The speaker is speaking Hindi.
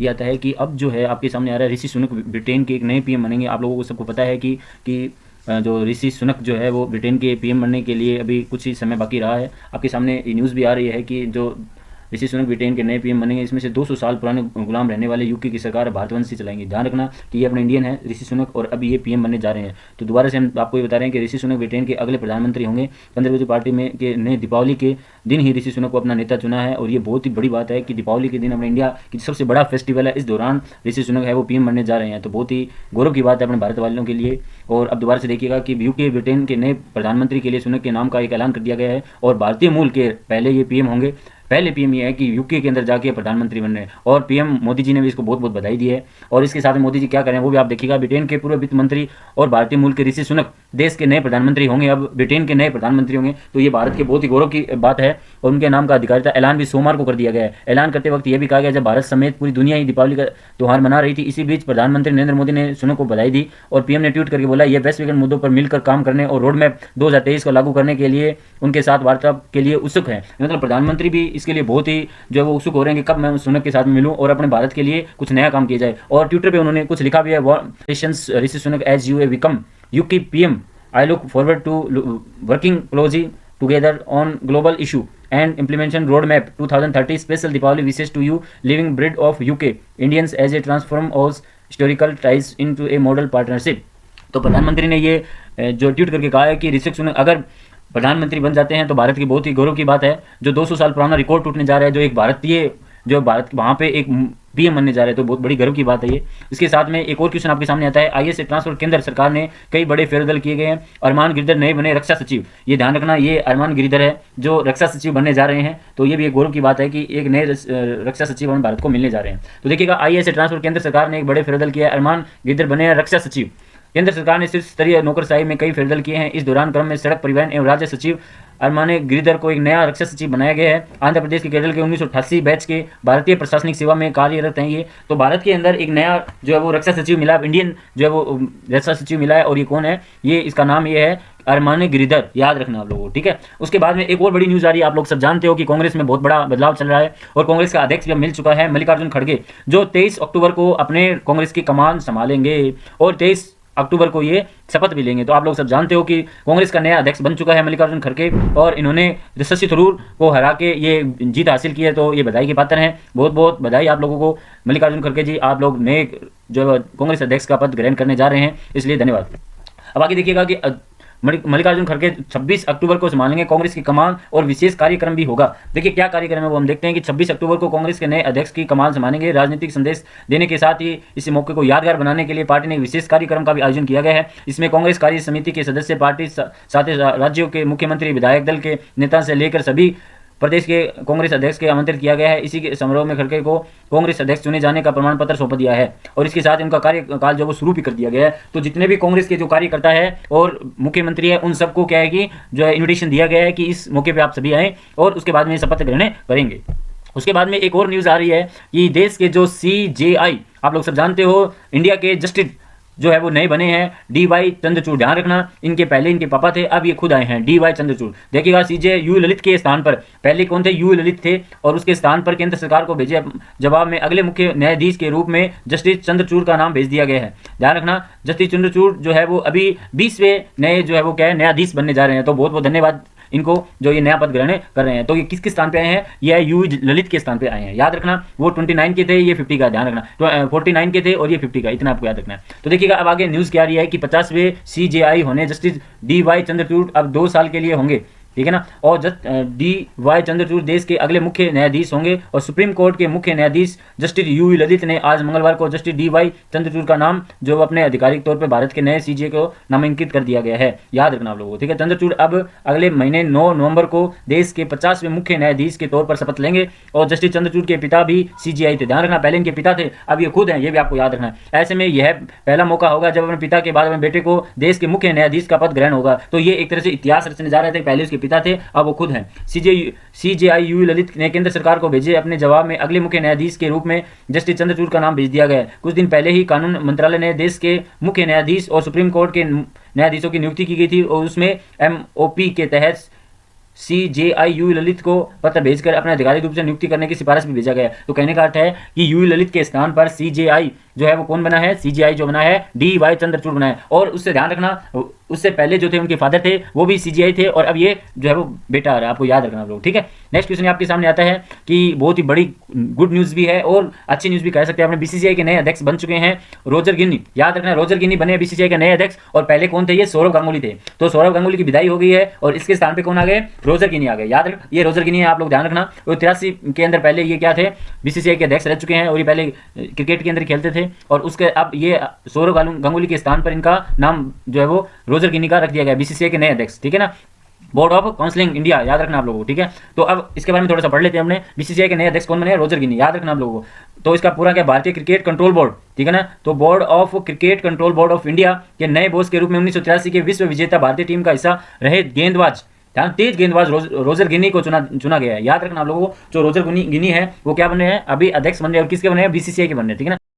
ये आता है कि अब जो है आपके सामने आ रहा है ऋषि सुनक ब्रिटेन के एक नए पीएम बनेंगे। आप लोगों को सबको पता है कि जो ऋषि सुनक जो है वो ब्रिटेन के पीएम बनने के लिए अभी कुछ ही समय बाकी रहा है। आपके सामने ये न्यूज़ भी आ रही है कि जो ऋषि सुनक ब्रिटेन के नए पीएम बनेंगे, इसमें से 200 साल पुराने गुलाम रहने वाले यूके की सरकार भारतवंशी चलाएंगे। ध्यान रखना कि ये अपने इंडियन है ऋषि सुनक, और अभी ये पीएम बनने जा रहे हैं। तो दोबारा से हम आपको ये बता रहे हैं कि ऋषि सुनक ब्रिटेन के अगले प्रधानमंत्री होंगे। कंजरवेटिव पार्टी में के ने दीपावली के दिन ही ऋषि सुनक को अपना नेता चुना है, और ये बहुत ही बड़ी बात है कि दीपावली के दिन अपने इंडिया की सबसे बड़ा फेस्टिवल है, इस दौरान ऋषि सुनक है वो पीएम बनने जा रहे हैं। तो बहुत ही गौरव की बात है अपने भारत वालों के लिए। और अब दोबारा से देखिएगा कि यूके ब्रिटेन के नए प्रधानमंत्री के लिए सुनक के नाम का एक ऐलान कर दिया गया है, और भारतीय मूल के पहले ये पीएम होंगे। पहले पीएम ये है कि यूके के अंदर जाके प्रधानमंत्री बन रहे हैं, और पीएम मोदी जी ने भी इसको बहुत बहुत बधाई दी है। और इसके साथ में मोदी जी क्या करें वो भी आप देखिएगा। ब्रिटेन के पूर्व वित्त मंत्री और भारतीय मूल के ऋषि सुनक देश के नए प्रधानमंत्री होंगे, अब ब्रिटेन के नए प्रधानमंत्री होंगे। तो ये भारत के बहुत ही गौरव की बात है, और उनके नाम का अधिकारिता ऐलान भी सोमवार को कर दिया गया है। ऐलान करते वक्त ये भी कहा गया जब भारत समेत पूरी दुनिया ही दीपावली का त्यौहार मना रही थी, इसी बीच प्रधानमंत्री नरेंद्र मोदी ने सुनक को बधाई दी, और पीएम ने ट्वीट करके बोला ये वैश्विक मुद्दों पर मिलकर काम करने और रोड मैप 2023 को लागू करने के लिए उनके साथ वार्ता के लिए उत्सुक है। मतलब प्रधानमंत्री भी इसके लिए बहुत ही जो है वो उत्सुक हो रहे हैं कि कब मैं सुनक के साथ मिलूं और अपने भारत के लिए कुछ नया काम किया जाए। और ट्विटर पे उन्होंने कुछ लिखा भी है, Rishi Sunak as you a become UK PM I look forward to working closely together on global issue and implementation roadmap 2030 special Diwali wishes to you living bread of UK Indians as a transform all historical ties into a model partnership। तो प्रधानमंत्री ने ये जो ट्वीट करके कहा है कि ऋषि सुनक अगर प्रधानमंत्री बन जाते हैं तो भारत की बहुत ही गौरव की बात है। जो 200 साल पुराना रिकॉर्ड टूटने जा रहा है, जो एक भारतीय जो भारत वहाँ पे एक पीएम बनने जा रहे हैं, तो बहुत बड़ी गर्व की बात है ये। इसके साथ में एक और क्वेश्चन आपके सामने आता है, आईएएस से ट्रांसफर केंद्र सरकार ने कई बड़े फेरबदल किए गए हैं। अरमान गिरधर नए बने रक्षा सचिव। ये ध्यान रखना, ये अरमान गिरधर है जो रक्षा सचिव बनने जा रहे हैं। तो ये भी एक गौरव की बात है कि एक नए रक्षा सचिव हम भारत को मिलने जा रहे हैं। तो देखिएगा, आईएएस से ट्रांसफर केंद्र सरकार ने एक बड़े फेरबदल किया है। अरमान गिरधर बने रक्षा सचिव। केंद्र सरकार ने शीर्ष स्तरीय नौकरशाही में कई फेरबदल किए हैं। इस दौरान क्रम में सड़क परिवहन एवं राज्य सचिव अरमाने गिरिधर को एक नया रक्षा सचिव बनाया गया है। आंध्र प्रदेश के केरल के 1988 बैच के भारतीय प्रशासनिक सेवा में कार्यरत हैं ये। तो भारत के अंदर एक नया जो है वो रक्षा सचिव मिला, इंडियन जो है वो रक्षा सचिव मिला है। और ये कौन है? ये इसका नाम ये है अरमाने गिरिधर, याद रखना आप लोगों को, ठीक है। उसके बाद में एक और बड़ी न्यूज़ आ रही है। आप लोग सब जानते हो कि कांग्रेस में बहुत बड़ा बदलाव चल रहा है, और कांग्रेस का अध्यक्ष भी मिल चुका है, मल्लिकार्जुन खड़गे, जो 23 अक्टूबर को अपने कांग्रेस की कमान संभालेंगे, और 23 अक्टूबर को ये शपथ भी लेंगे। तो आप लोग सब जानते हो कि कांग्रेस का नया अध्यक्ष बन चुका है मल्लिकार्जुन खड़गे, और इन्होंने शशि थरूर को हरा के ये जीत हासिल की है। तो ये बधाई के पात्र हैं, बहुत बहुत बधाई आप लोगों को। मल्लिकार्जुन खड़गे जी, आप लोग नए जो कांग्रेस अध्यक्ष का पद ग्रहण करने जा रहे हैं, इसलिए धन्यवाद। अब आगे देखिएगा कि मल्लिकार्जुन खड़गे 26 अक्टूबर को संभालेंगे कांग्रेस की कमान, और विशेष कार्यक्रम भी होगा। देखिए क्या कार्यक्रम है वो हम देखते हैं कि 26 अक्टूबर को कांग्रेस के नए अध्यक्ष की कमान संभालेंगे। राजनीतिक संदेश देने के साथ ही इस मौके को यादगार बनाने के लिए पार्टी ने विशेष कार्यक्रम का भी आयोजन किया गया है। इसमें कांग्रेस कार्य समिति के सदस्य, पार्टी साथ ही राज्यों के मुख्यमंत्री, विधायक दल के नेता से लेकर सभी प्रदेश के कांग्रेस अध्यक्ष के आमंत्रित किया गया है। इसी के समारोह में खड़गे को कांग्रेस अध्यक्ष चुने जाने का प्रमाण पत्र सौंप दिया है, और इसके साथ उनका कार्यकाल जो वो शुरू भी कर दिया गया है। तो जितने भी कांग्रेस के जो कार्यकर्ता है और मुख्यमंत्री है, उन सबको क्या है कि जो है इन्विटेशन दिया गया है कि इस मौके पर आप सभी आएँ, और उसके बाद में शपथ ग्रहण करेंगे। उसके बाद में एक और न्यूज़ आ रही है कि देश के जो CJI, आप लोग सब जानते हो, इंडिया के जस्टिस जो है वो नए बने हैं, DY चंद्रचूड़। ध्यान रखना, इनके पहले इनके पापा थे, अब ये खुद आए हैं, DY चंद्रचूड़। देखिएगा, CJ यू ललित के स्थान पर, पहले कौन थे? यू ललित थे, और उसके स्थान पर केंद्र सरकार को भेजे जवाब में अगले मुख्य न्यायाधीश के रूप में जस्टिस चंद्रचूड़ का नाम भेज दिया गया है। ध्यान रखना, जस्टिस चंद्रचूड़ जो है वो अभी 20वें नए जो है वो क्या है न्यायाधीश बनने जा रहे हैं। तो बहुत बहुत धन्यवाद इनको जो ये नया पद ग्रहण कर रहे हैं। तो ये किस किस स्थान पे आए हैं? ये यू ललित के स्थान पे आए हैं। याद रखना, वो 29 के थे, ये 50 का। ध्यान रखना, तो 49 के थे और ये 50 का, इतना आपको याद रखना है। तो देखिएगा, अब आगे न्यूज़ क्या आ रही है कि 50वें CJI होने जस्टिस DY चंद्रचूड़ अब 2 साल के लिए होंगे, ठीक है ना। और DY चंद्रचूड़ देश के अगले मुख्य न्यायाधीश होंगे, और सुप्रीम कोर्ट के मुख्य न्यायाधीश जस्टिस यू ललित ने आज मंगलवार को जस्टिस DY चंद्रचूड़ का नाम जो अपने आधिकारिक तौर पर भारत के नए CJ को नामांकित कर दिया गया है। याद रखना आप लोगों को, ठीक है। चंद्रचूड़ अब अगले महीने 9 नवंबर को देश के 50वें मुख्य न्यायाधीश के तौर पर शपथ लेंगे, और जस्टिस चंद्रचूड़ के पिता भी CJI थे। ध्यान रखना, पहले इनके पिता थे, अब ये खुद हैं, ये भी आपको याद रखना है। ऐसे में यह पहला मौका होगा जब अपने पिता के बाद अपने बेटे को देश के मुख्य न्यायाधीश का पद ग्रहण होगा। तो ये एक तरह से इतिहास रचने जा रहे थे, पहले उसके पिता थे, अब वो खुद हैं। CJI यू ललित ने केंद्र सरकार को भेजे अपने जवाब में अगले मुख्य न्यायाधीश के रूप में जस्टिस चंद्रचूड़ का नाम भेज दिया गया है। कुछ दिन पहले ही कानून मंत्रालय ने देश के मुख्य न्यायाधीश और सुप्रीम कोर्ट के न्यायाधीशों की नियुक्ति की गई थी, और उसमें MOP के तहत CJI यू ललित को पत्र भेजकर अपने आधिकारिक रूप से नियुक्ति करने की सिफारिश भी भेजा गया। तो कहने का अर्थ है कि यू ललित के स्थान पर CJI जो है वो कौन बना है, CJI जो बना है DY चंद्रचूड़ बना है। और उससे ध्यान रखना, उससे पहले जो थे उनके फादर थे वो भी CJI थे, और अब ये जो है वो बेटा आ रहा है, आपको याद रखना आप लोग, ठीक है। नेक्स्ट क्वेश्चन आपके सामने आता है कि बहुत ही बड़ी गुड न्यूज़ भी है और अच्छी न्यूज़ भी कह सकते हैं। अपने BCCI के नए अध्यक्ष बन चुके हैं रोजर गिनी, याद रखना रोजर गिनी बने BCCI के नए अध्यक्ष। और पहले कौन थे, ये सौरव गांगुली थे। तो सौरव गांगुली की विदाई हो गई है और इसके स्थान पे कौन आ गए, रोजर गिनी आ गए। याद रख, ये रोजर गिनी है, आप लोग ध्यान रखना। और 83 के अंदर पहले ये क्या थे, BCCI के अध्यक्ष रह चुके हैं और ये पहले क्रिकेट के अंदर खेलते थे। और उसके अब ये सौरव गांगुली के स्थान पर इनका नाम जो है वो रोजर गिनी का रख दिया गया, BCCI के नए अध्यक्ष, ठीक है ना। बोर्ड ऑफ काउंसलिंग इंडिया, याद रखना आप लोगों को, ठीक है। तो अब इसके बारे में थोड़ा सा पढ़ लेते हैं हमने। BCCI के नए अध्यक्ष कौन बने, रोजर गिनी, याद रखना आप लोगों को। तो इसका पूरा क्या, भारतीय क्रिकेट कंट्रोल बोर्ड, ठीक है ना। तो board of cricket control board of India के नए बॉस के रूप में 1983 के विश्व विजेता भारतीय टीम का हिस्सा रहे गेंदबाज, तेज गेंदबाज रोजर गिनी को चुना गया है। याद रखना आप लोगों को, जो रोजर गिनी है वो क्या बने हैं, अभी अध्यक्ष बन रहे हैं। और किसके बने हैं, BCCI के बन रहे हैं, ठीक है ना।